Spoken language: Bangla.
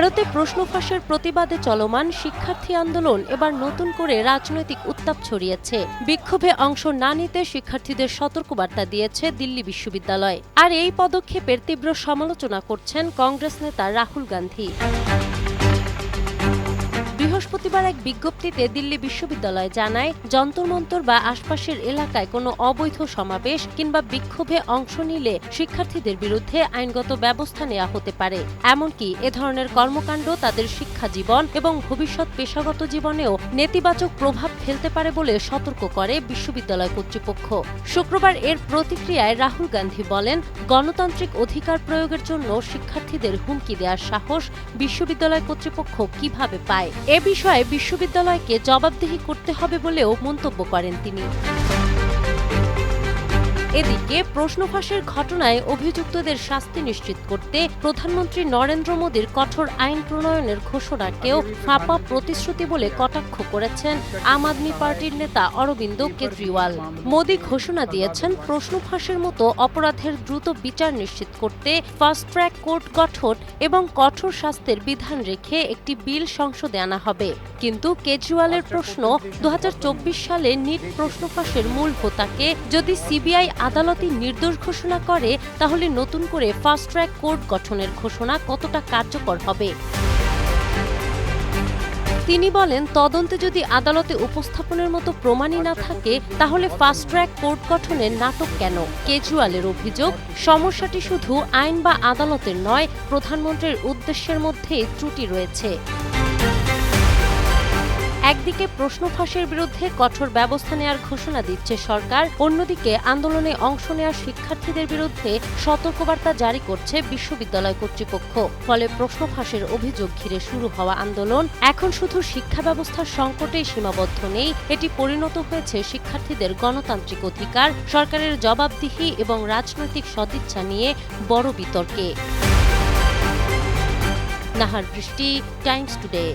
ভারতে প্রশ্ন ফাঁসের প্রতিবাদে চলমান শিক্ষার্থী আন্দোলন এবার নতুন করে রাজনৈতিক উত্তাপ ছড়িয়েছে। বিক্ষোভে অংশ না নিতে শিক্ষার্থীদের সতর্কবার্তা দিয়েছে দিল্লি বিশ্ববিদ্যালয়। আর এই পদক্ষেপের তীব্র সমালোচনা করছেন কংগ্রেস নেতা রাহুল গান্ধী। বৃহস্পতিবার এক বিজ্ঞপ্তিতে দিল্লি বিশ্ববিদ্যালয় জানায়, যন্তর মন্তর বা আশপাশের এলাকায় কোনো অবৈধ সমাবেশ কিংবা বিক্ষোভে অংশ নিলে শিক্ষার্থীদের বিরুদ্ধে আইনগত ব্যবস্থা নেওয়া হতে পারে। এমনকি এ ধরনের কর্মকাণ্ড তাদের শিক্ষা জীবন এবং ভবিষ্যৎ পেশাগত জীবনেও নেতিবাচক প্রভাব ফেলতে পারে বলে সতর্ক করে বিশ্ববিদ্যালয় কর্তৃপক্ষ। শুক্রবার এর প্রতিক্রিয়ায় রাহুল গান্ধী বলেন, গণতান্ত্রিক অধিকার প্রয়োগের জন্য শিক্ষার্থীদের হুমকি দেওয়ার সাহস বিশ্ববিদ্যালয় কর্তৃপক্ষ কিভাবে পায়? এ বিষয়ে বিশ্ববিদ্যালয়কে জবাবদিহি করতে হবে বলেও মন্তব্য করেন তিনি। এদিকে প্রশ্ন ফাঁসের ঘটনায় অভিযুক্তদের শাস্তি নিশ্চিত করতে প্রধানমন্ত্রী নরেন্দ্র মোদীর কঠোর আইন প্রণয়নের ঘোষণাকেও ফাঁপা প্রতিশ্রুতি বলে কটাক্ষ করেছেন আম আদমি পার্টির নেতা অরবিন্দ কেজরিওয়াল। মোদী ঘোষণা দিয়েছেন, প্রশ্ন ফাঁসের মতো অপরাধের দ্রুত বিচার নিশ্চিত করতে ফাস্ট ট্র্যাক কোর্ট গঠন এবং কঠোর শাস্তির বিধান রেখে একটি বিল সংসদে আনা হবে। কিন্তু কেজরিওয়ালের প্রশ্ন, 2024 সালে নিট প্রশ্ন ফাঁসের মূল হোতাকে যদি সিবিআই আদালতে নির্দোষ ঘোষণা করে, তাহলে নতুন করে ফাস্ট ট্র্যাক কোর্ট গঠনের ঘোষণা কতটা কার্যকর হবে? তিনি বলেন, তদন্তে যদি আদালতে উপস্থাপনের মতো প্রমাণই না থাকে, তাহলে ফাস্ট ট্র্যাক কোর্ট গঠনের নাটক কেন? কেজরিওয়ালের অভিযোগ, সমস্যাটি শুধু আইন বা আদালতের নয়, প্রধানমন্ত্রীর উদ্দেশ্যের মধ্যেই ত্রুটি রয়েছে। একদিকে প্রশ্ন ফাঁসের বিরুদ্ধে কঠোর ব্যবস্থা নেওয়ার ঘোষণা দিচ্ছে সরকার, অন্যদিকে আন্দোলনে অংশ নেওয়া শিক্ষার্থীদের বিরুদ্ধে সতর্কবার্তা জারি করছে বিশ্ববিদ্যালয় কর্তৃপক্ষ। ফলে প্রশ্ন ফাঁসের অভিযোগ ঘিরে শুরু হওয়া আন্দোলন এখন শুধু শিক্ষা ব্যবস্থার সংকটেই সীমাবদ্ধ নেই, এটি পরিণত হয়েছে শিক্ষার্থীদের গণতান্ত্রিক অধিকার, সরকারের জবাবদিহি এবং রাজনৈতিক সদিচ্ছা নিয়ে বড় বিতর্কে। নাহার বৃষ্টি, টাইমস টুডে।